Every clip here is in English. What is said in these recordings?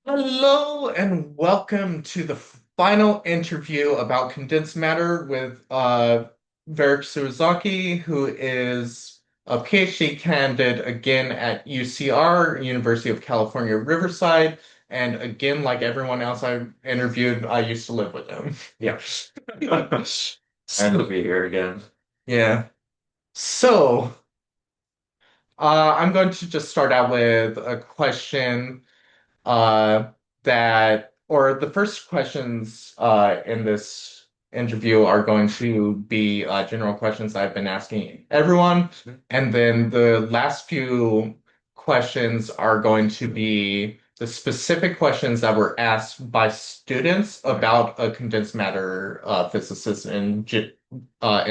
Hello and welcome to the final interview about condensed matter with Varrick Suezaki, who is a PhD candidate again at UCR, University of California, Riverside. And again, like everyone else I interviewed, I used to live with him. Yeah, and to So, be here again. yeah. So, I'm going to just start out with a question uh, or the first questions in this interview are going to be general questions I've been asking everyone. And then the last few questions are going to be the specific questions that were asked by students about a condensed matter physicist in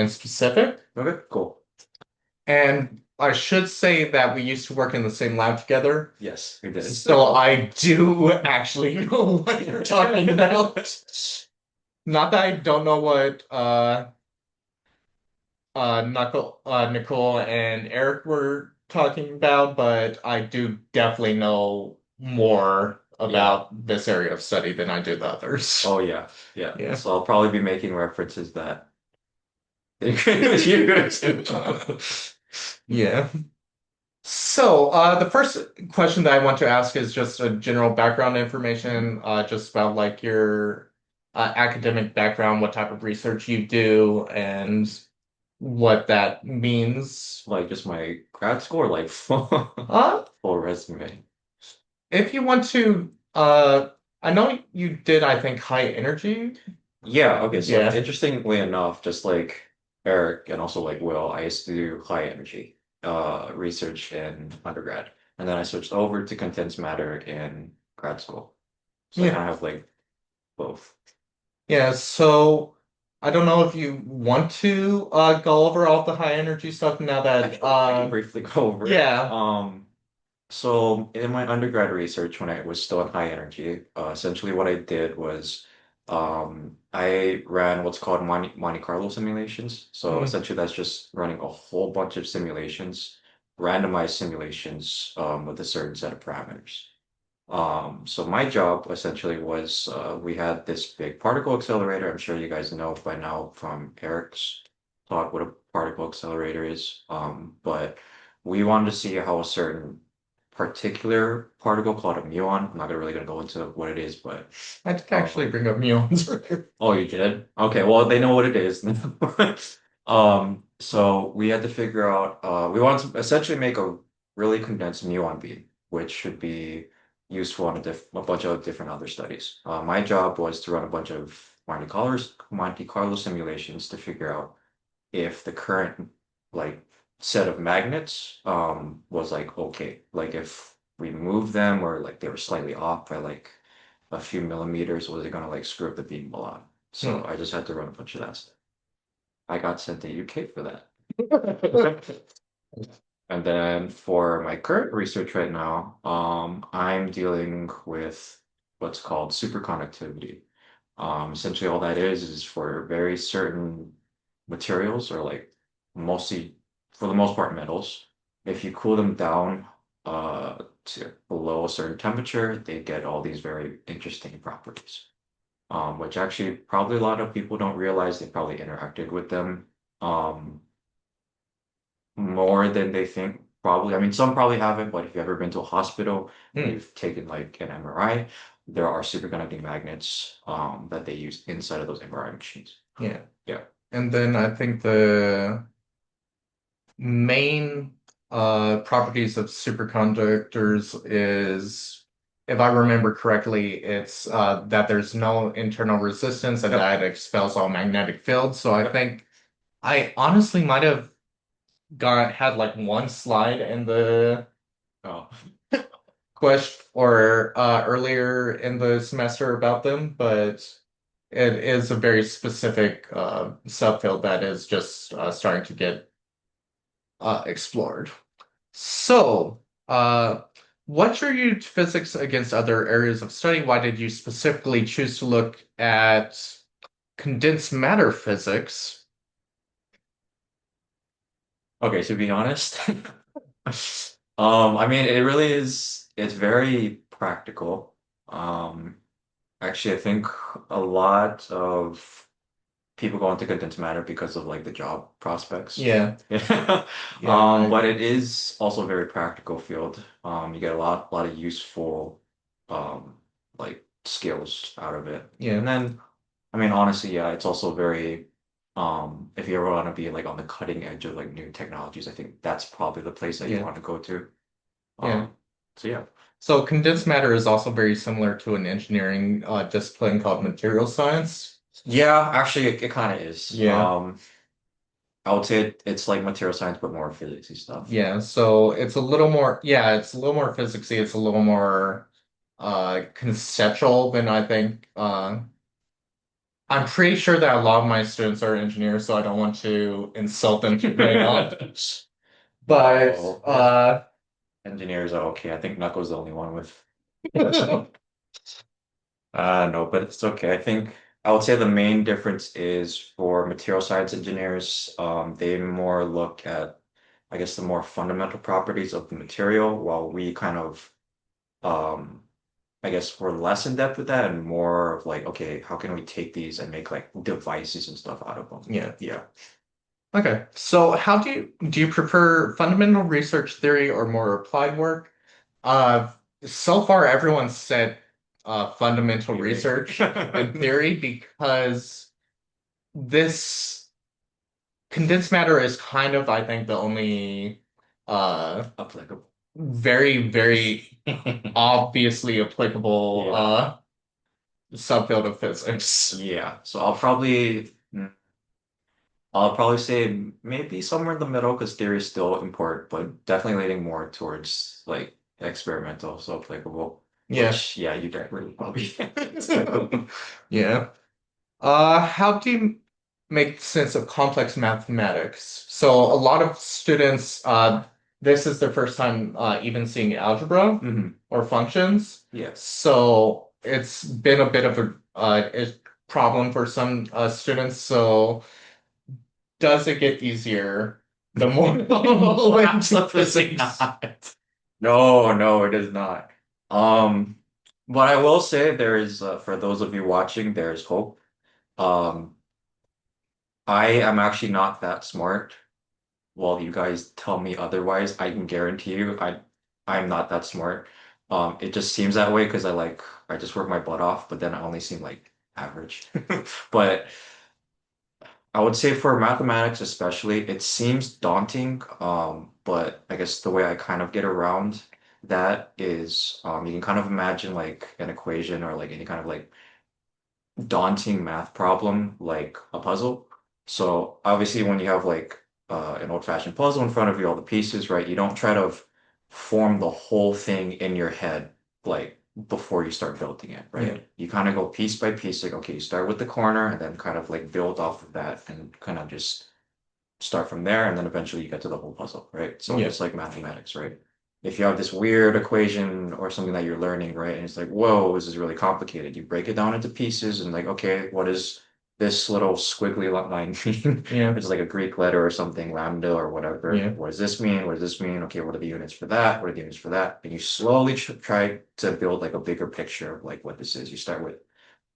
specific. Okay, cool. And I should say that we used to work in the same lab together. Yes, we did. So I do actually know what you're talking about. Not that I don't know what Nicole and Eric were talking about, but I do definitely know more Yeah. about this area of study than I do the others. Oh yeah, yeah. Yeah. So I'll probably be making references that you're gonna do. Yeah. So, the first question that I want to ask is just a general background information, just about like your academic background, what type of research you do, and what that means. Like just my grad score, like Uh, full resume. if you want to, I know you did, I think, high energy. Yeah, okay, so Yeah. interestingly enough, just like Eric and also like Will, I used to do high energy research in undergrad. And then I switched over to condensed matter in grad school. So I Yeah. kind of have like both. Yeah. So, I don't know if you want to go over all the high energy stuff now that, I can briefly go over it. yeah. So in my undergrad research, when I was still in high energy, essentially what I did was I ran what's called Monte Carlo simulations. So Mm, essentially that's just running a whole bunch of simulations, randomized simulations with a certain set of parameters. So my job essentially was we had this big particle accelerator. I'm sure you guys know by now from Eric's talk what a particle accelerator is. But we wanted to see how a certain particular particle called a muon. I'm not really gonna go into what it is, but I did actually um, bring up muons earlier. oh, you did? Okay, well they know what it is. So we had to figure out we wanted to essentially make a really condensed muon beam, which should be useful in a bunch of different other studies. My job was to run a bunch of Monte Carlo simulations to figure out if the current like set of magnets was like okay, like if we move them or like they were slightly off by like a few millimeters, was it gonna like screw up the beam a lot? So Hmm. I just had to run a bunch of that stuff. I got sent to UK for that. And then for my current research right now, I'm dealing with what's called superconductivity. Essentially, all that is for very certain materials, or like mostly, for the most part, metals. If you cool them down to below a certain temperature, they get all these very interesting properties, which actually probably a lot of people don't realize they probably interacted with them. Um, more than they think, probably. I mean, some probably haven't, but if you've ever been to a hospital and Hmm. you've taken like an MRI, there are superconducting magnets that they use inside of those MRI machines. Yeah. Yeah. And then I think the main properties of superconductors is, if I remember correctly, it's that there's no internal resistance and Yep. that it expels all magnetic fields. So I Yep. think I honestly might have got had like one slide in the Oh, question or earlier in the semester about them, but it is a very specific subfield that is just starting to get explored. So, what drew you to physics against other areas of study? Why did you specifically choose to look at condensed matter physics? okay, to be honest, I mean, it really is, it's very practical. Um, Actually, I think a lot of people go into condensed matter because of like the job prospects. Yeah, Yeah. yeah, I But agree. it is also a very practical field. You get a lot of useful um like skills out of it. Yeah, And then I mean honestly, yeah, it's also very if you ever want to be like on the cutting edge of like new technologies, I think that's probably the place that you yeah, want to go to. yeah. So yeah. So condensed matter is also very similar to an engineering discipline called material science. Yeah, actually it kind of is. Yeah, I would say it's like material science but more physicsy stuff. yeah. So it's a little more, yeah, it's a little more physicsy. It's a little more conceptual than I think. I'm pretty sure that a lot of my students are engineers, so I don't want to insult them right off. But No, engineers are okay. I think Knuckles the only one with. No, but it's okay. I think I would say the main difference is for material science engineers, they more look at, I guess, the more fundamental properties of the material, while we kind of, um, I guess, we're less in depth with that and more of like, okay, how can we take these and make like devices and stuff out of them? yeah. Yeah. Okay. So how do you prefer fundamental research theory or more applied work? Uh, so far everyone said fundamental Theory. research and theory because this condensed matter is kind of, I think, the only uh Applicable. very, very obviously applicable Yeah. subfield of physics. Yeah. So I'll probably say maybe somewhere in the middle because theory is still important, but definitely leaning more towards like experimental, so applicable, Yeah. which yeah, you definitely probably. Yeah. How do you make sense of complex mathematics? So a lot of students, this is their first time even seeing algebra Mhm. or functions. Yeah. So it's been a bit of a problem for some students. So does it get easier the more you go into Absolutely physics? not. No, no, it is not. Um, but I will say there is, for those of you watching, there is hope. Um, I am actually not that smart. While you guys tell me otherwise, I can guarantee you I'm not that smart. It just seems that way because I just work my butt off, but then I only seem like average. But I would say for mathematics especially, it seems daunting. But I guess the way I kind of get around that is you can kind of imagine like an equation or like any kind of like daunting math problem like a puzzle. So obviously when you have like an old-fashioned puzzle in front of you, all the pieces, right? You don't try to form the whole thing in your head like before you start building it, Yeah, right? You kind of go piece by piece, like okay, you start with the corner and then kind of like build off of that and kind of just start from there, and then eventually you get to the whole puzzle, right? So yeah, just like mathematics, right? If you have this weird equation or something that you're learning, right, and it's like, whoa, this is really complicated. You break it down into pieces and like, okay, what does this little squiggly line mean? yeah, It's like a Greek letter or something, lambda or whatever. yeah, What does this mean? What does this mean? Okay, what are the units for that? What are the units for that? And you slowly try to build like a bigger picture of like what this is. You start with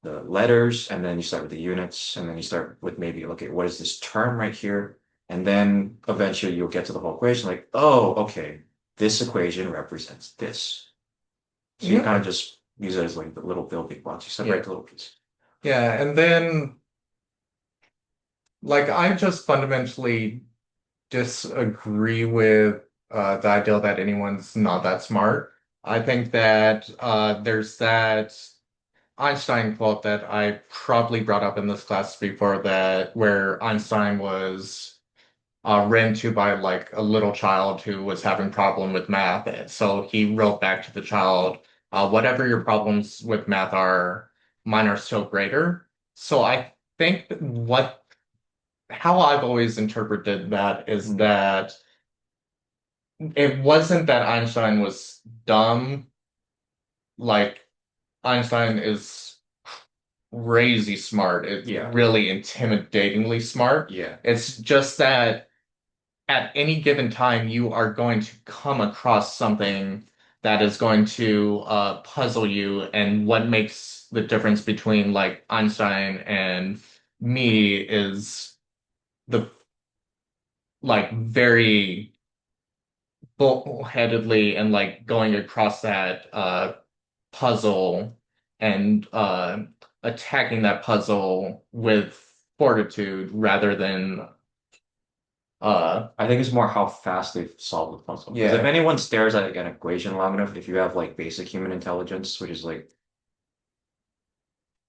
the letters, and then you start with the units, and then you start with maybe, okay, what is this term right here? And then eventually you'll get to the whole equation, like, oh, okay, this equation represents this. So you kind of yeah, just use it as like the little building blocks. You separate yeah, the little pieces. yeah. And then, like, I just fundamentally disagree with the idea that anyone's not that smart. I think that there's that Einstein quote that I probably brought up in this class before that where Einstein was ran to by like a little child who was having problem with math. And so he wrote back to the child, whatever your problems with math are, mine are still greater. So I think that how I've always interpreted that is Mm. that it wasn't that Einstein was dumb, like Einstein is crazy smart. It's Yeah, really intimidatingly smart. yeah, It's just that at any given time, you are going to come across something that is going to puzzle you, and what makes the difference between like Einstein and me is the like very bullheadedly and like going across that puzzle and attacking that puzzle with fortitude rather than uh I think it's more how fast they solve the puzzle. Because if yeah, anyone stares at like, an equation long enough, if you have like basic human intelligence, which is like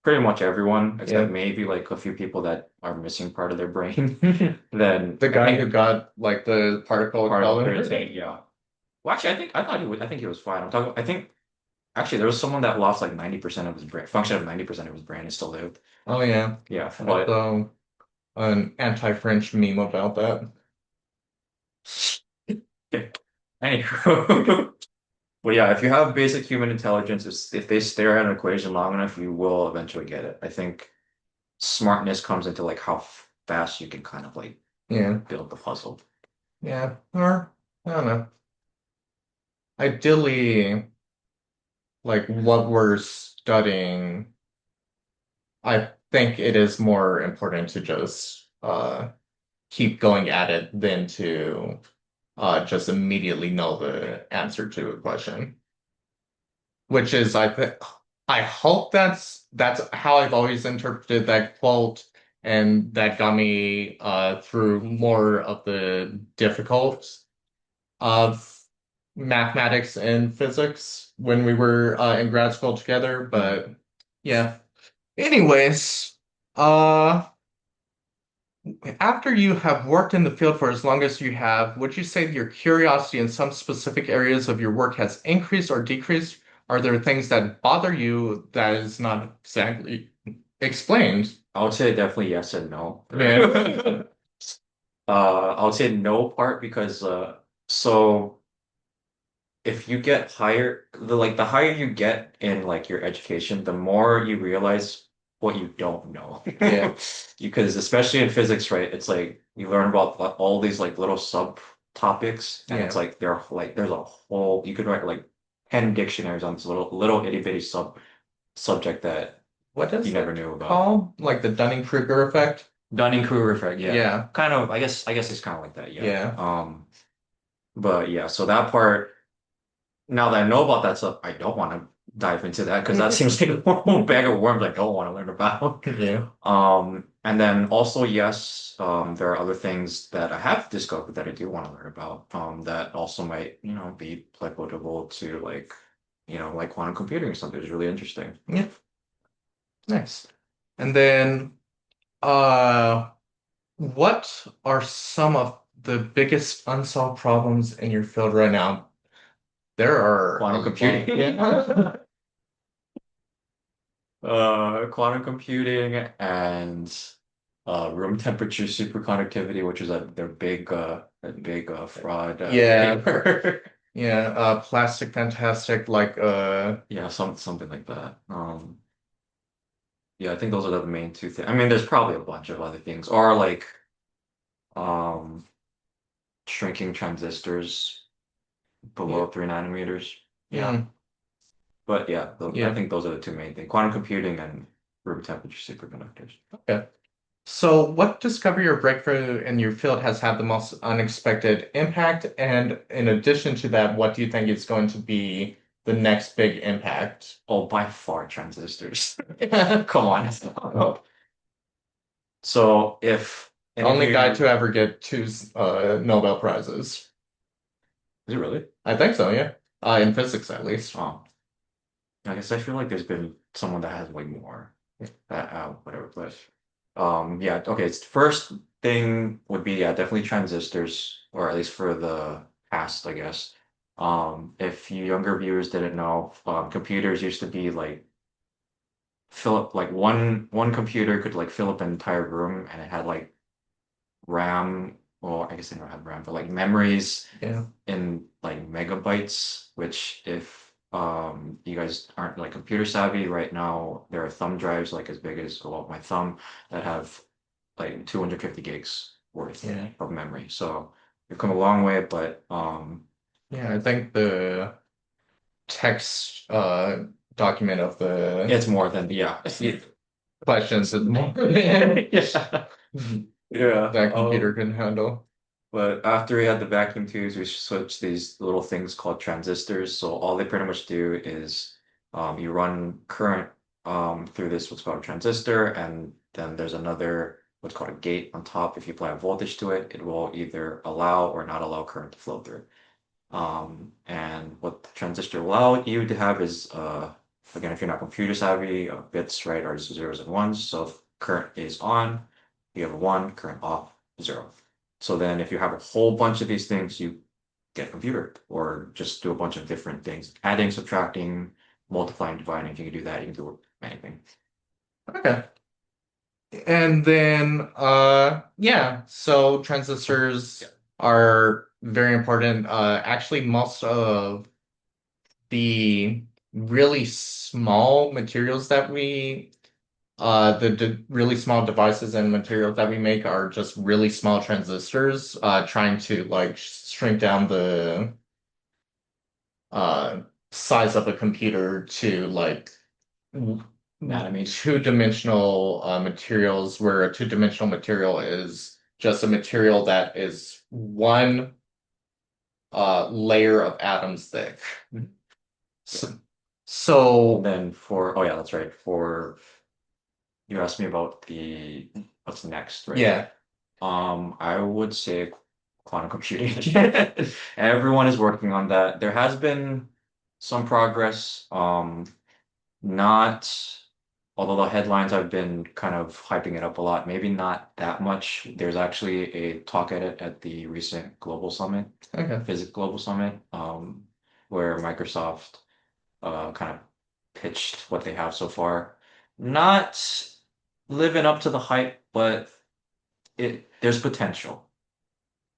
pretty much everyone, except yeah. maybe like a few people that are missing part of their brain, then The I guy who think got like the particle part of accelerator. it, yeah. Well, actually, I think he was fine. I think actually there was someone that lost like 90% of his brain, function of 90% of his brain and still lived. Oh yeah. Yeah, I but saw an anti-French meme about that. anywho. Well, yeah, if you have basic human intelligence, if they stare at an equation long enough, you will eventually get it. I think smartness comes into like how fast you can kind of like Yeah. build the puzzle. Yeah. Or I don't know. Ideally, like what we're studying, I think it is more important to just keep going at it than to just immediately know the answer to a question. Which is I hope that's how I've always interpreted that quote, and that got me through more of the difficult of mathematics and physics when we were in grad school together. Mm. But yeah. Anyways, uh after you have worked in the field for as long as you have, would you say that your curiosity in some specific areas of your work has increased or decreased? Are there things that bother you that is not exactly explained? I would say definitely yes and no. Yeah. I would say no part because so if you get higher, the higher you get in like your education, the more you realize what you don't know. Yeah. Because especially in physics, right? It's like you learn about all these like little subtopics, and it's Yeah. like there's a whole you could write like 10 dictionaries on this little itty bitty subject that What you is never it knew about. called? Like the Dunning-Kruger effect? Dunning-Kruger effect, yeah. Yeah. Kind of, I guess it's kind of like that, yeah. Yeah. But yeah, so that part. Now that I know about that stuff, I don't want to dive into that because that seems like a whole bag of worms I don't want to learn about. Yeah. And then also, yes, there are other things that I have discovered that I do want to learn about, that also might, be applicable to like, like quantum computing or something. It's really interesting. Yeah. Nice. And then uh what are some of the biggest unsolved problems in your field right now? There are a Quantum lot. computing, Yeah. quantum computing and room temperature superconductivity, which is a big fraud Yeah. paper. Yeah. Plastic Fantastic, like Yeah, something like that. Yeah, I think those are the main two things. I mean, there's probably a bunch of other things, or like um, shrinking transistors yeah. below 3 nanometers. Yeah, Mm, but yeah, I yeah. think those are the two main things: quantum computing and room temperature superconductors. Okay. So what discovery or breakthrough in your field has had the most unexpected impact? And in addition to that, what do you think is going to be the next big impact? Oh, by far transistors. Come on. So if any of Only guy you, to ever get two Nobel Prizes. is it really? I think so, yeah. In physics, at least. Oh, I guess I feel like there's been someone that has way more. Whatever, but yeah, okay. It's first thing would be yeah, definitely transistors, or at least for the past, I guess. If you younger viewers didn't know, computers used to be like fill up like one computer could like fill up an entire room, and it had like RAM, well, I guess they don't have RAM, but like memories Yeah. in like megabytes, which if you guys aren't like computer savvy right now, there are thumb drives like as big as well my thumb that have like 250 gigs worth Yeah. of memory. So we've come a long way, but Yeah, I think the text document of the It's more than yeah. questions is more than Yeah. Yeah. that computer can handle. But after we had the vacuum tubes, we switched these little things called transistors. So all they pretty much do is you run current through this what's called a transistor, and then there's another what's called a gate on top. If you apply a voltage to it, it will either allow or not allow current to flow through. And what the transistor will allow you to have is, again, if you're not computer savvy, bits, right, are zeros and ones. So if current is on, you have a one, current off, zero. So then if you have a whole bunch of these things, you get a computer or just do a bunch of different things, adding, subtracting, multiplying, dividing. If you can do that, you can do anything. Okay. And then yeah, so transistors Yeah. are very important. Actually most of the really small materials that we the really small devices and materials that we make are just really small transistors trying to like shrink down the uh size of a computer to like Nanometers. two-dimensional materials where a two-dimensional material is just a material that is one layer of atoms thick. Yeah. So, And so then oh yeah, that's right. You asked me about the what's next, right? yeah, I would say quantum computing. Everyone is working on that. There has been some progress. Not, although the headlines have been kind of hyping it up a lot, maybe not that much. There's actually a talk at it at the recent Global Summit, okay, Physics Global Summit, where Microsoft kind of pitched what they have so far. Not living up to the hype, but there's potential.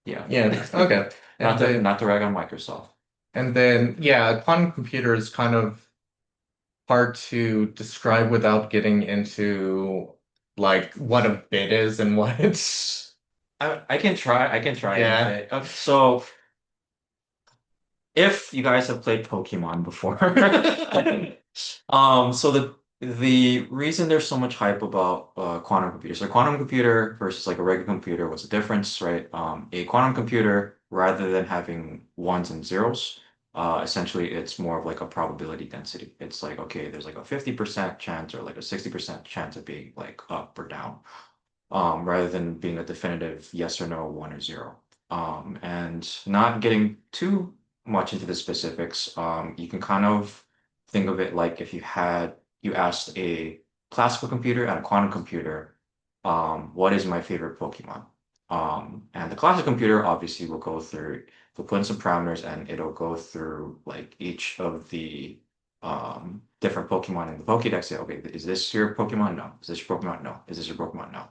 Yeah. yeah, okay. Not And to then not to rag on Microsoft. yeah, a quantum computer is kind of hard to describe without getting into like what a bit is and what it's I can try in a yeah, bit. So if you guys have played Pokemon before, so the reason there's so much hype about quantum computers, so a quantum computer versus like a regular computer, what's the difference, right? A quantum computer, rather than having ones and zeros, essentially it's more of like a probability density. It's like, okay, there's like a 50% chance or like a 60% chance of being like up or down, rather than being a definitive yes or no, one or zero. And not getting too much into the specifics, you can kind of think of it like if you asked a classical computer and a quantum computer, what is my favorite Pokemon? And the classical computer obviously will put in some parameters and it'll go through like each of the different Pokemon in the Pokédex. Say, okay, is this your Pokemon? No. Is this your Pokemon? No. Is this your Pokemon? No.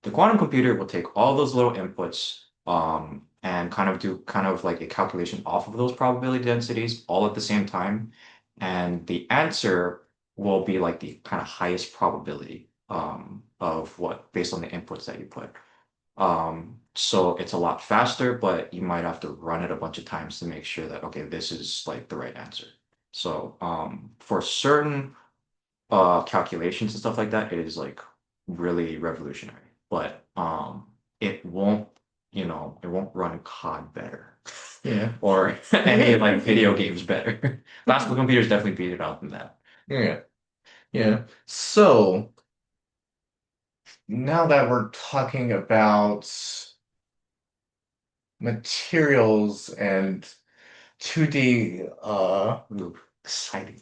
The quantum computer will take all those little inputs and kind of do kind of like a calculation off of those probability densities all at the same time. And the answer will be like the kind of highest probability of what based on the inputs that you put. So it's a lot faster, but you might have to run it a bunch of times to make sure that, okay, this is like the right answer. So for certain calculations and stuff like that, it is like really revolutionary. But it won't, it won't run COD better yeah, or any like video games better. Classical computers definitely beat it out than that. yeah, yeah. So now that we're talking about materials and 2D Ooh, exciting.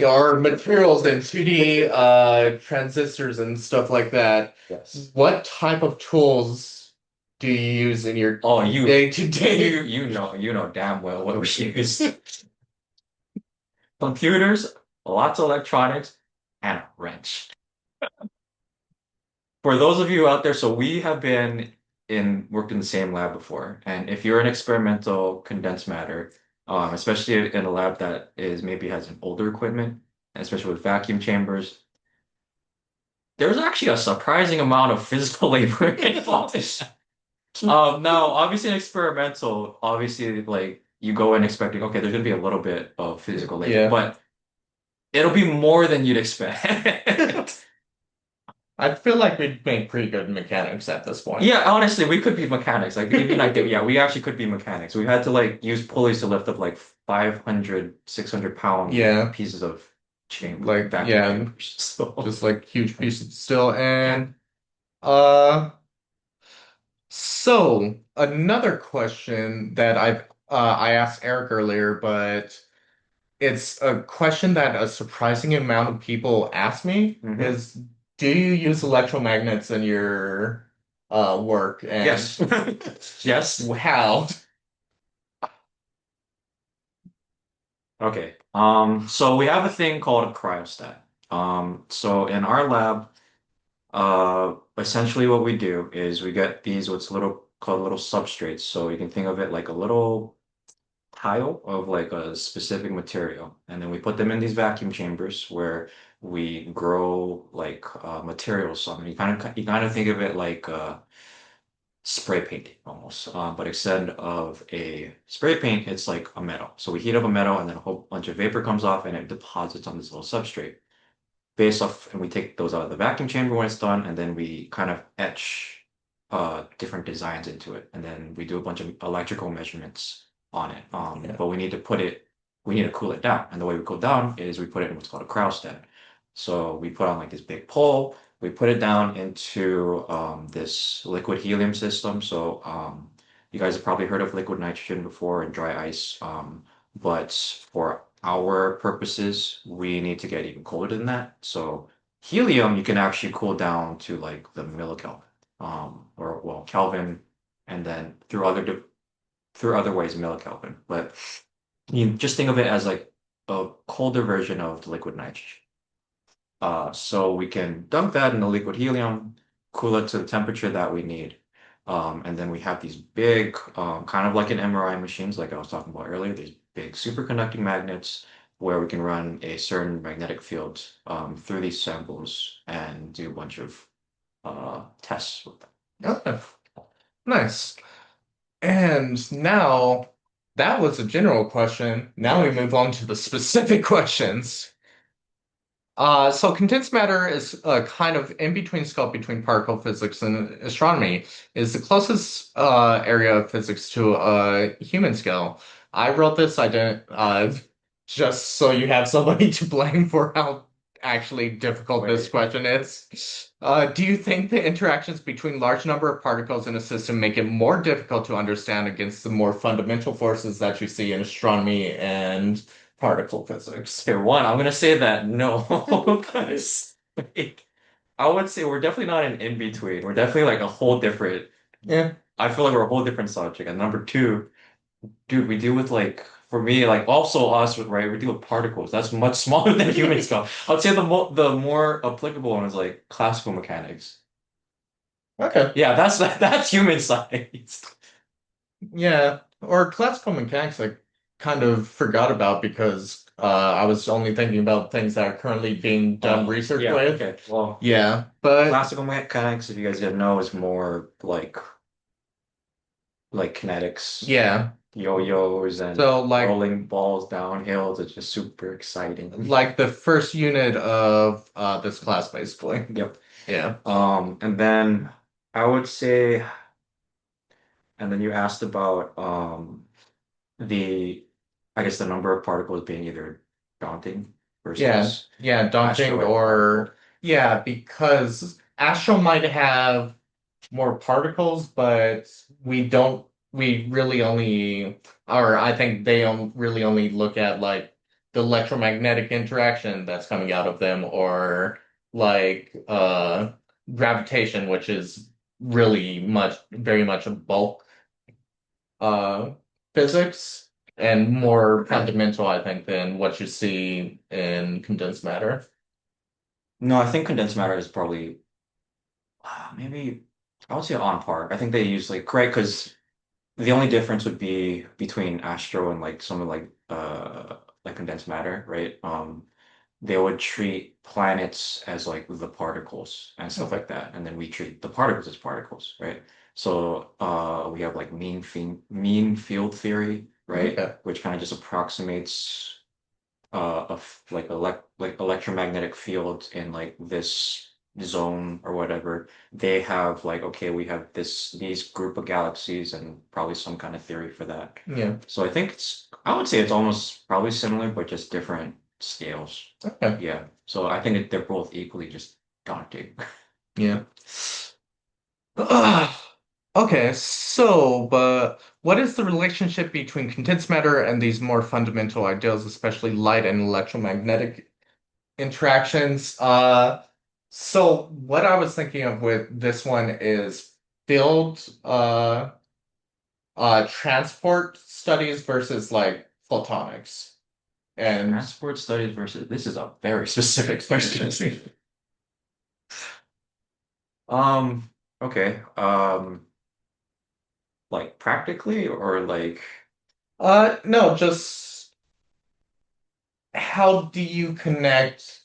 or materials and 2D transistors and stuff like that, Yes. what type of tools do you use in your Oh, day to day? you know damn well what we use. Computers, lots of electronics, and a wrench. For those of you out there, so we have been worked in the same lab before, and if you're in experimental condensed matter, especially in a lab that is maybe has an older equipment, especially with vacuum chambers, there's actually a surprising amount of physical labor involved. Now, obviously, in experimental, obviously, like you go in expecting, okay, there's gonna be a little bit of physical labor, Yeah. but it'll be more than you'd expect. I feel like we'd make pretty good mechanics at this point. Yeah, honestly, we could be mechanics. Like even I did, yeah, we actually could be mechanics. We had to like use pulleys to lift up like 500, 600 pound Yeah, pieces of like vacuum yeah, chambers. So just like huge yeah. pieces still. Yeah. And so another question that I asked Eric earlier, but it's a question that a surprising amount of people ask me Hmm. is, do you use electromagnets in your work? And Yes. Yes. how? Okay. So we have a thing called a cryostat. So in our lab, essentially what we do is we get these what's little called little substrates. So you can think of it like a little tile of like a specific material, and then we put them in these vacuum chambers where we grow like materials. So I mean, you kind of think of it like spray painting almost. But instead of a spray paint, it's like a metal. So we heat up a metal, and then a whole bunch of vapor comes off, and it deposits on this little substrate based off, and we take those out of the vacuum chamber when it's done, and then we kind of etch different designs into it, and then we do a bunch of electrical measurements on it. Yeah. But we need to cool it down, and the way we cool it down is we put it in what's called a cryostat. So we put on like this big pole, we put it down into this liquid helium system. So you guys have probably heard of liquid nitrogen before and dry ice. But for our purposes, we need to get even colder than that. So helium, you can actually cool down to like the millikelvin, or well, Kelvin, and then through other ways, millikelvin. But you just think of it as like a colder version of the liquid nitrogen. So we can dunk that in the liquid helium, cool it to the temperature that we need. And then we have these big, kind of like an MRI machines, like I was talking about earlier, these big superconducting magnets where we can run a certain magnetic field through these samples and do a bunch of tests with them. Okay. Nice. And now that was a general question. Now we Yeah. move on to the specific questions. So condensed matter is a kind of in between scope between particle physics and astronomy. Is the closest area of physics to a human scale. I wrote this. I didn't just so you have somebody to blame for how actually difficult this Wait. question is. Do you think the interactions between large number of particles in a system make it more difficult to understand against the more fundamental forces that you see in astronomy and particle physics? Okay, one, I'm gonna say that no, because like, I would say we're definitely not an in-between. We're definitely like a whole different. Yeah. I feel like we're a whole different subject. And number two, dude, we deal with like for me, like also us with right, we deal with particles. That's much smaller than human stuff. I'd say the more applicable one is like classical mechanics. Okay. Yeah, that's human science. Yeah. Or classical mechanics, I kind of forgot about because I was only thinking about things that are currently being done research Yeah, with. okay. Well, Yeah. But classical mechanics, if you guys didn't know, is more like kinetics, yeah. yo-yos and So rolling balls down hills. It's just super exciting. like the first unit of this class basically. Yep. Yeah. And then I would say, and then you asked about the, I guess the number of particles being either daunting Yeah. versus Yeah, daunting asteroid particle. or yeah, because Astro might have more particles, but we really only, or I think they really only look at like the electromagnetic interaction that's coming out of them or like gravitation, which is really very much a bulk uh physics and more fundamental, I think, than what you see in condensed matter. No, I think condensed matter is probably maybe I would say on par. I think they use like correct because the only difference would be between Astro and like some of like condensed matter, right? They would treat planets as like the particles and stuff Okay. like that, and then we treat the particles as particles, right? So we have like mean field theory, right? Okay. Which kind of just approximates like electromagnetic field in like this zone or whatever. They have like, okay, we have these group of galaxies and probably some kind of theory for that. Yeah. So I would say it's almost probably similar, but just different scales. Okay. Yeah. So I think they're both equally just daunting. Yeah. Ugh. Okay, so, but what is the relationship between condensed matter and these more fundamental ideas, especially light and electromagnetic interactions? So what I was thinking of with this one is field transport studies versus like photonics. And Transport studies versus this is a very specific question. Um, okay. Like practically or like no, just how do you connect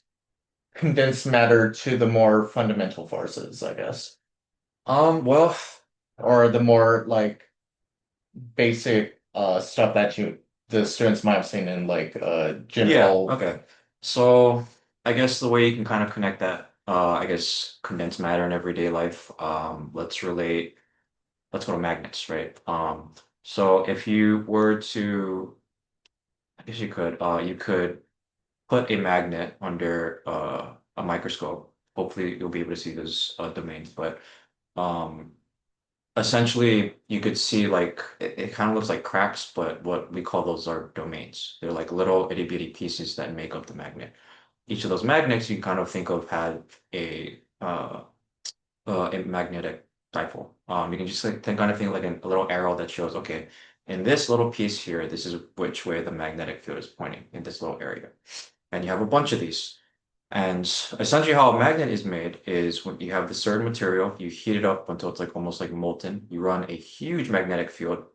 condensed matter to the more fundamental forces, I guess, well, or the more like basic stuff that you the students might have seen in like yeah, general. okay. So I guess the way you can kind of connect that, I guess condensed matter in everyday life, let's go to magnets, right? So if you were to, I guess you could put a magnet under a microscope. Hopefully you'll be able to see those domains, but um, essentially you could see like it kind of looks like cracks, but what we call those are domains. They're like little itty bitty pieces that make up the magnet. Each of those magnets you kind of think of had a magnetic dipole. You can just like kind of think like a little arrow that shows, okay, in this little piece here, this is which way the magnetic field is pointing in this little area. And you have a bunch of these. And essentially how a magnet is made is when you have this certain material, you heat it up until it's like almost like molten. You run a huge magnetic field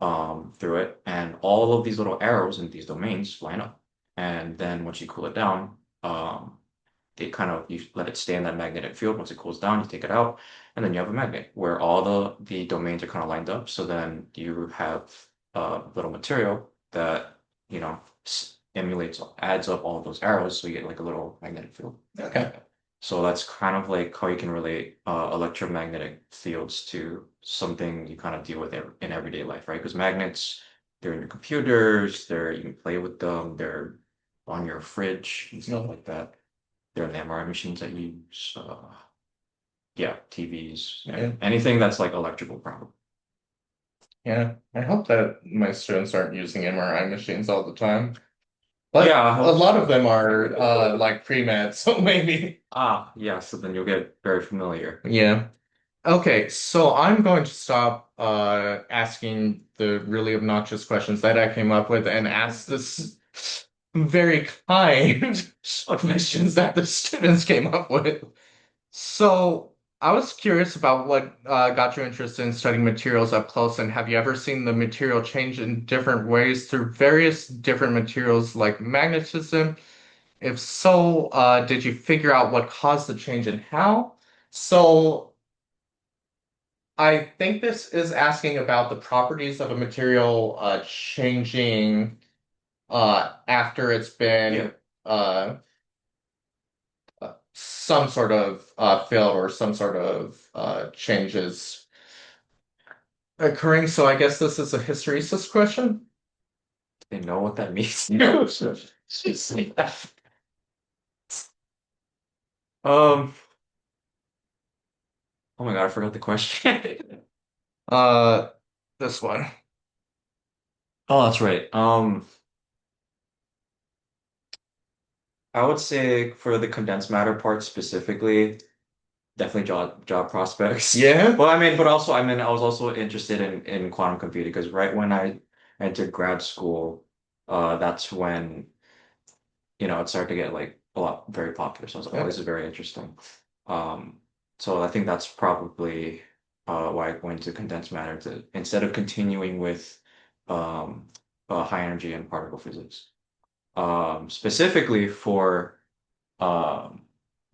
through it, and all of these little arrows in these domains line up. And then once you cool it down, it kind of you let it stay in that magnetic field. Once it cools down, you take it out, and then you have a magnet where all the domains are kind of lined up. So then you have a little material that you know emulates adds up all of those arrows, so you get like a little magnetic field. Okay. So that's kind of like how you can relate electromagnetic fields to something you kind of deal with in everyday life, right? Because magnets, they're in your computers, you can play with them, they're on your fridge and stuff No. like that. They're in the MRI machines that use, yeah, TVs, yeah, Yeah. anything that's like electrical, probably. Yeah. I hope that my students aren't using MRI machines all the time. Yeah, But I a hope. lot of them are like pre-med, so maybe. Yeah, so then you'll get very familiar. Yeah. Okay, so I'm going to stop asking the really obnoxious questions that I came up with and ask this very kind of questions that the students came up with. So I was curious about what got you interested in studying materials up close, and have you ever seen the material change in different ways through various different materials like magnetism? If so, did you figure out what caused the change and how? So I think this is asking about the properties of a material changing after it's Yeah, been uh, some sort of failed or some sort of changes occurring. So I guess this is a hysteresis question. they know what that means. No, just say that. Um, oh my God, I forgot the question. Uh, this one. Oh, that's right. I would say for the condensed matter part specifically, definitely job prospects. Yeah. Well, I mean, but also, I mean, I was also interested in quantum computing because right when I entered grad school, that's when, it started to get like a lot very popular. So I was like, oh, this Okay. is very interesting. Um, so I think that's probably why I went to condensed matter to instead of continuing with um, high energy and particle physics. Specifically for um,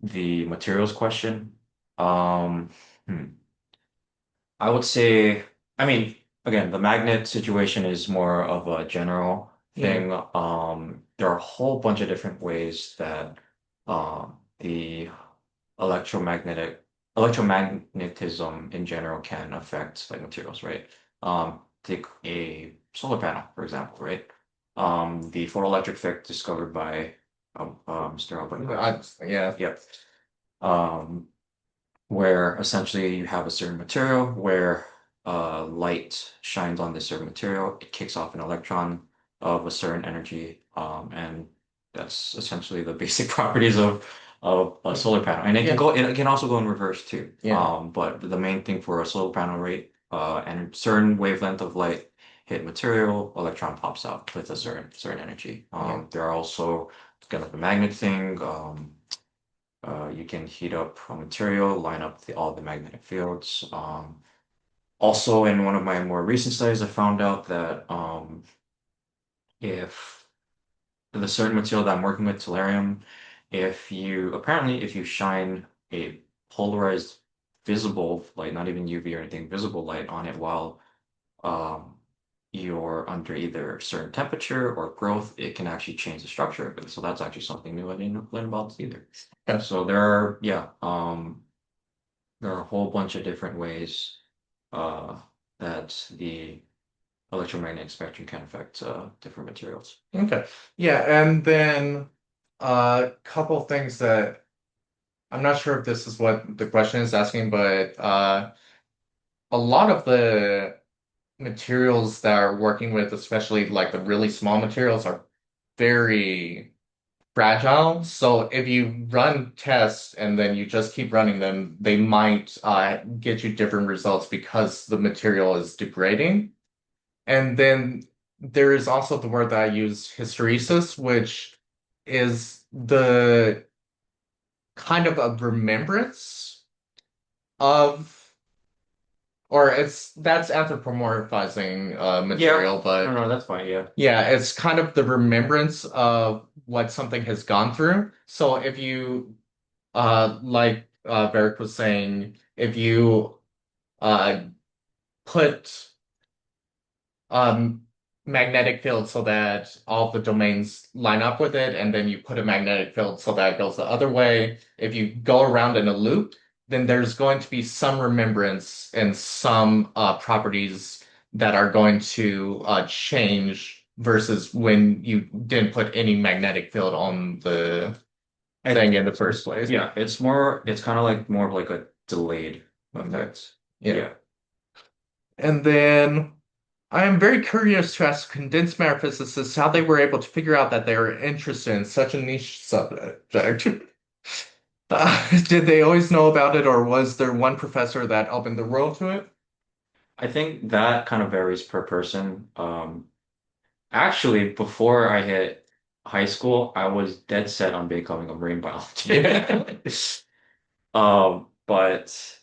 the materials question. Um, hmm. I would say, I mean, again, the magnet situation is more of a general Yeah. thing. There are a whole bunch of different ways that the electromagnetic electromagnetism in general can affect like materials, right? Take a solar panel, for example, right? The photoelectric effect discovered by Mr. Albert Yeah. Yep. Um, where essentially you have a certain material where light shines on this certain material, it kicks off an electron of a certain energy, and that's essentially the basic properties of a solar panel. And Yeah. it can also go in reverse too. Yeah. But the main thing for a solar panel, right, and certain wavelength of light hit material, electron pops out with a certain energy. Yeah. There are also kind of a magnet thing. You can heat up a material, line up all the magnetic fields. Also, in one of my more recent studies, I found out that if the certain material that I'm working with, tellurium, if you shine a polarized visible light, not even UV or anything, visible light on it while um, you're under either a certain temperature or growth, it can actually change the structure of it. So that's actually something new I didn't learn about either. Yeah. So there are, yeah, there are a whole bunch of different ways uh, that the electromagnetic spectrum can affect different materials. Okay. Yeah, and then a couple things that I'm not sure if this is what the question is asking, but a lot of the materials that are working with, especially like the really small materials, are very fragile. So if you run tests and then you just keep running them, they might get you different results because the material is degrading. And then there is also the word that I use, hysteresis, which is the kind of a remembrance of, or it's that's anthropomorphizing Yeah, material, no, but no, that's fine. Yeah, yeah, it's kind of the remembrance of what something has gone through. So if you, like Varrick was saying, if you uh, put um, magnetic field so that all the domains line up with it, and then you put a magnetic field so that it goes the other way. If you go around in a loop, then there's going to be some remembrance and some properties that are going to change versus when you didn't put any magnetic field on the thing it, in the first place. yeah, it's more, it's kind of like more of like a delayed Okay. effect. Yeah. Yeah, And then I am very curious to ask condensed matter physicists how they were able to figure out that they were interested in such a niche subject. Did they always know about it, or was there one professor that opened the world to it? I think that kind of varies per person. Actually, before I hit high school, I was dead set on becoming a marine biologist. But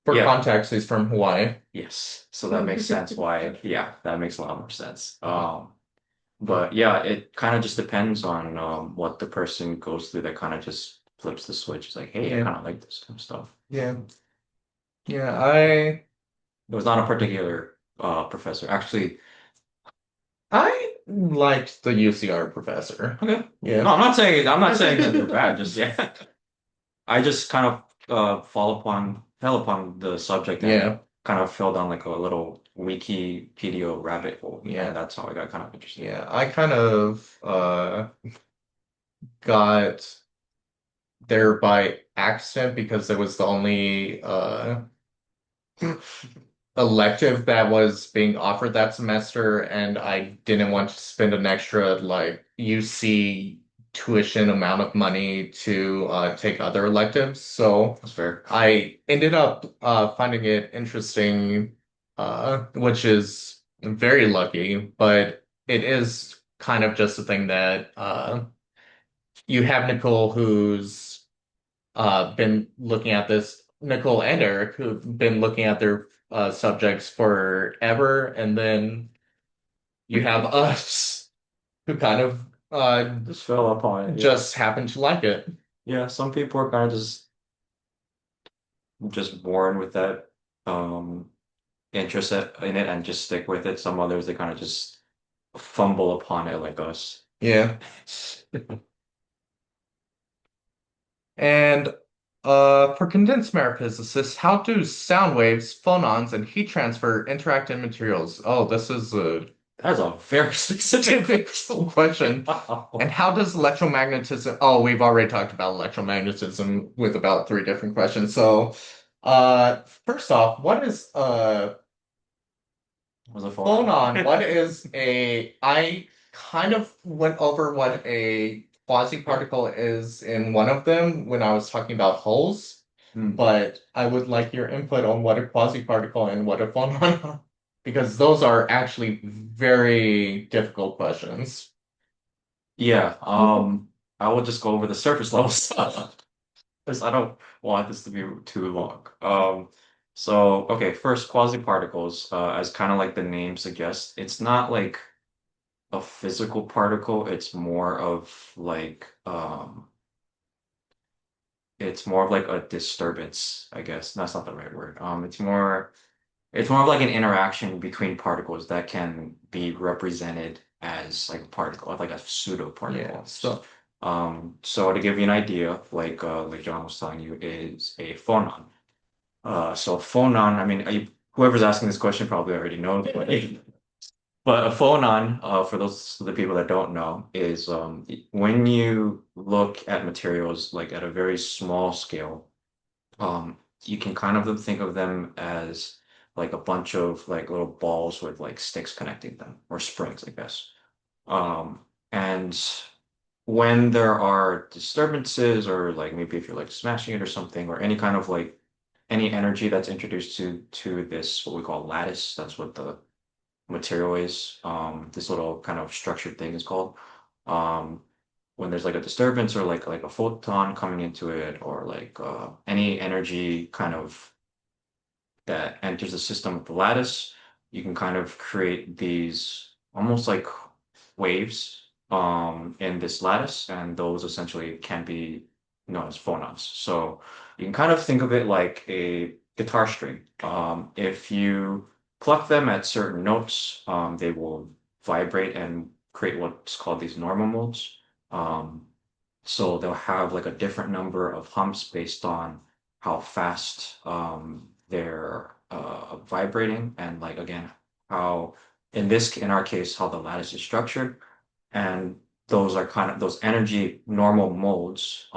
For yeah. context, he's from Hawaii. Yes, so that makes sense why, yeah, that makes a lot more sense. Yeah. But yeah, it kind of just depends on what the person goes through that kind of just flips the switch. It's like, hey, I Yeah. kind of like this kind of stuff. Yeah. Yeah. I It was not a particular professor. Actually, I liked the UCR professor. okay. No, Yeah. I'm not saying that they're bad, just yeah. I just kind of fell upon the subject and Yeah. kind of fell down like a little Wikipedia rabbit hole, and Yeah. that's how I got kind of interested. Yeah. I kind of got there by accident because it was the only elective that was being offered that semester, and I didn't want to spend an extra like UC tuition amount of money to take other electives. So That's fair. I ended up finding it interesting, which is very lucky, but it is kind of just a thing that you have Nicole who's been looking at this, Nicole and Eric, who've been looking at their subjects forever, and then you have us who kind of Just fell upon it, yeah. just happen to like it. Yeah, some people are kind of just born with that um interest in it and just stick with it. Some others, they kind of just fumble upon it like us. Yeah. And for condensed matter physicists, how do sound waves, phonons, and heat transfer interact in materials? Oh, this is a That's a very specific question. And Wow. how does electromagnetism? Oh, we've already talked about electromagnetism with about three different questions. So, first off, what is Was a phone on? phonon? What is a? I kind of went over what a quasi-particle is in one of them when I was talking about holes, Hmm. but I would like your input on what a quasi-particle and what a phonon are, because those are actually very difficult questions. Yeah, I will just go over the surface level stuff because I don't want this to be too long. Okay, first, quasi-particles, as kind of like the name suggests, it's not like a physical particle, it's more of like a disturbance, I guess. That's not the right word. It's more of like an interaction between particles that can be represented as like a particle, like a pseudo Yeah, particle. so So to give you an idea, like John was telling you, is a phonon. So a phonon, I mean, whoever's asking this question probably already knows, but a phonon, for those of the people that don't know, is when you look at materials like at a very small scale, you can kind of think of them as like a bunch of like little balls with like sticks connecting them, or springs, I guess. And when there are disturbances, or like maybe if you're like smashing it or something, or any kind of like any energy that's introduced to this what we call lattice, that's what the material is. This little kind of structured thing is called. Um, when there's like a disturbance or like a photon coming into it, or like any energy kind of that enters the system of the lattice, you can kind of create these almost like waves in this lattice, and those essentially can be known as phonons. So you can kind of think of it like a guitar string. If you pluck them at certain notes, they will vibrate and create what's called these normal modes. Um, so they'll have like a different number of humps based on how fast they're vibrating, and like again how in our case how the lattice is structured, and those are kind of those energy normal modes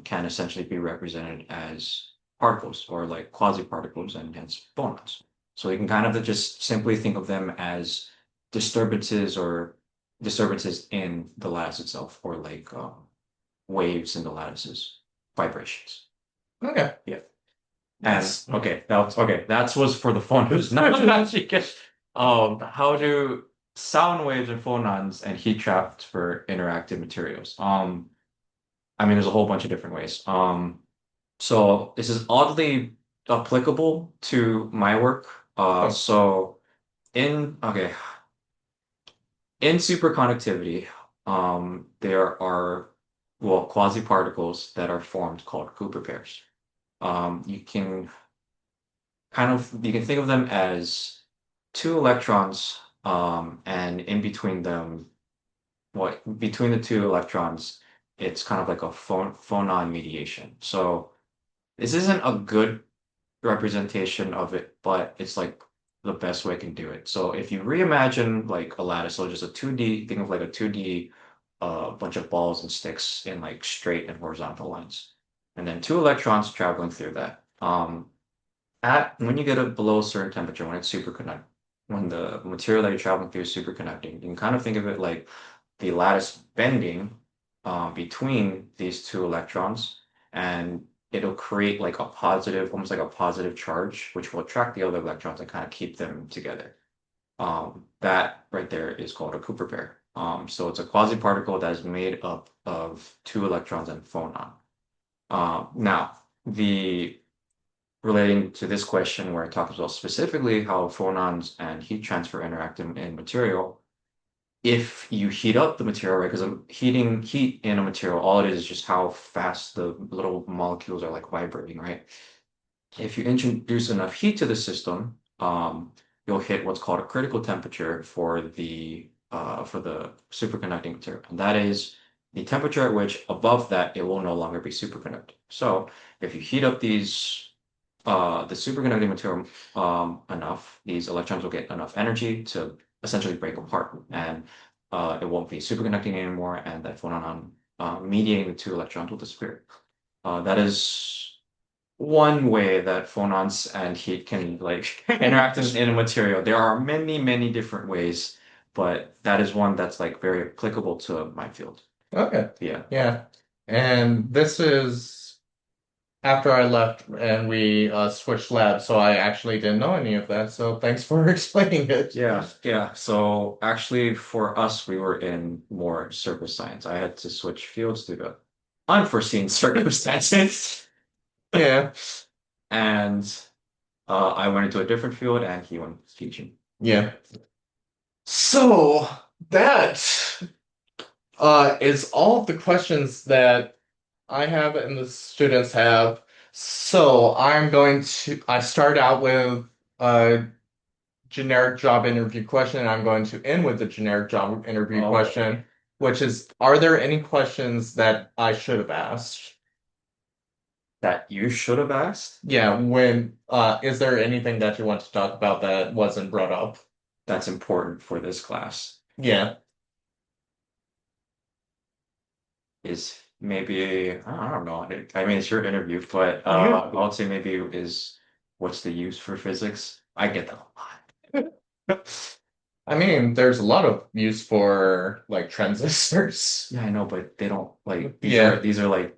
can essentially be represented as particles or like quasi-particles and hence phonons. So you can kind of just simply think of them as disturbances or disturbances in the lattice itself, or like waves in the lattices, vibrations. okay. Yeah. And Yes. okay. That was for the phonons. Now actually get how do sound waves and phonons and heat trapped for interactive materials? I mean, there's a whole bunch of different ways. So this is oddly applicable to my work. Oh, So in okay, in superconductivity, there are well quasi-particles that are formed called Cooper pairs. You can you can think of them as two electrons, and in between them, what between the two electrons, it's kind of like a phonon mediation. So this isn't a good representation of it, but it's like the best way I can do it. So if you reimagine like a lattice, so just a 2D, think of like a 2D bunch of balls and sticks in like straight and horizontal lines, and then two electrons traveling through that. At when you get it below a certain temperature, when it's superconduct, when the material that you're traveling through is superconducting, you can kind of think of it like the lattice bending between these two electrons, and it'll create like a positive, almost like a positive charge, which will attract the other electrons and kind of keep them together. That right there is called a Cooper pair. So it's a quasi-particle that is made up of two electrons and phonon. Now, the relating to this question where it talks about specifically how phonons and heat transfer interact in material, if you heat up the material, right? Because heating heat in a material, all it is just how fast the little molecules are like vibrating, right? If you introduce enough heat to the system, you'll hit what's called a critical temperature for the superconducting material. And that is the temperature at which above that it will no longer be superconducting. So if you heat up the superconducting material enough, these electrons will get enough energy to essentially break apart, and it won't be superconducting anymore, and that phonon mediating the two electrons will disappear. That is one way that phonons and heat can like interact in a material. There are many, many different ways, but that is one that's like very applicable to my field. Okay. Yeah. Yeah. And this is after I left and we switched labs, so I actually didn't know any of that. So thanks for explaining it. Yeah, yeah. So actually, for us, we were in more surface science. I had to switch fields due to unforeseen circumstances, Yeah. and I went into a different field, and he went teaching. Yeah. So that is all of the questions that I have and the students have. So I start out with a generic job interview question, and I'm going to end with the generic job interview Oh, question, which is, are there any questions that I should have asked? that you should have asked? Yeah, is there anything that you want to talk about that wasn't brought up? That's important for this class. Yeah. Is maybe I don't know. I mean, it's your interview, but Yeah. I would say maybe is what's the use for physics? I get that a lot. I mean, there's a lot of use for like transistors. Yeah, I know, but they don't like Yeah. these are like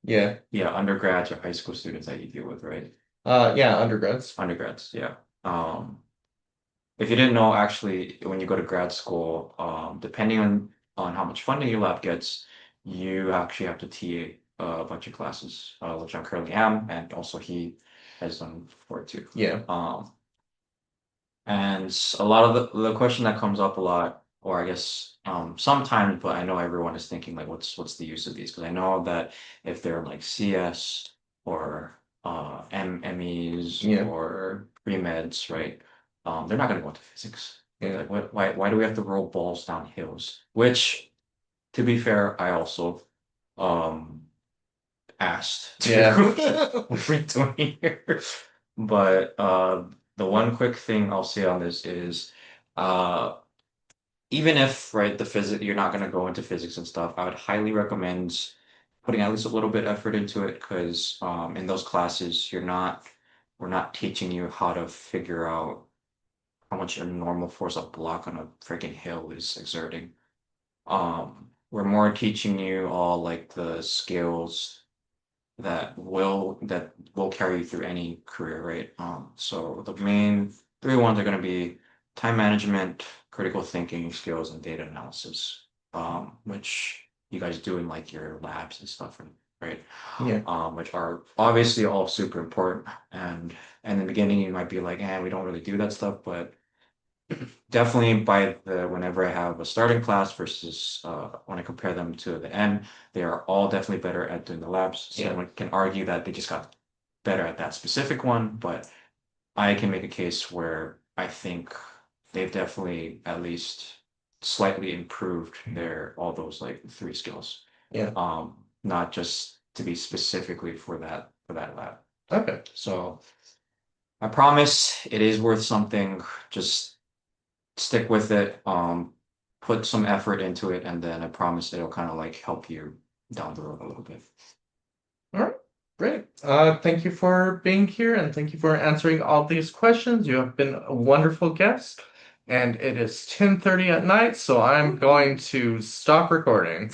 Yeah. yeah, undergrads or high school students that you deal with, right? Yeah, undergrads. Undergrads, yeah. If you didn't know, actually, when you go to grad school, depending on how much funding your lab gets, you actually have to TA a bunch of classes, which I currently am, and also he has done before too. Yeah. And a lot of the question that comes up a lot, or I guess sometimes, but I know everyone is thinking like, what's the use of these? Because I know that if they're like CS or MEs Yeah. or pre-meds, right? They're not going to go into physics. Yeah. Like, why do we have to roll balls down hills? Which, to be fair, I also um asked to Yeah. what we're doing here. But the one quick thing I'll say on this is uh, even if, right, the physics, you're not going to go into physics and stuff, I would highly recommend putting at least a little bit effort into it because in those classes, we're not teaching you how to figure out how much a normal force of block on a freaking hill is exerting. We're more teaching you all like the skills that will carry you through any career, right? So the main three ones are going to be time management, critical thinking skills, and data analysis, which you guys do in like your labs and stuff, right? Yeah. Which are obviously all super important. And in the beginning, you might be like, "Eh, we don't really do that stuff," but definitely by the whenever I have a starting class versus when I compare them to the end, they are all definitely better at doing the labs. Yeah. Someone can argue that they just got better at that specific one, but I can make a case where I think they've definitely at least slightly improved their all those like three skills. Yeah. Not just to be specifically for that lab. Okay. So I promise it is worth something. Just stick with it, put some effort into it, and then I promise it'll kind of like help you down the road a little bit. All right. Great. Thank you for being here and thank you for answering all these questions. You have been a wonderful guest. And it is 10:30 at night, so I'm going to stop recording.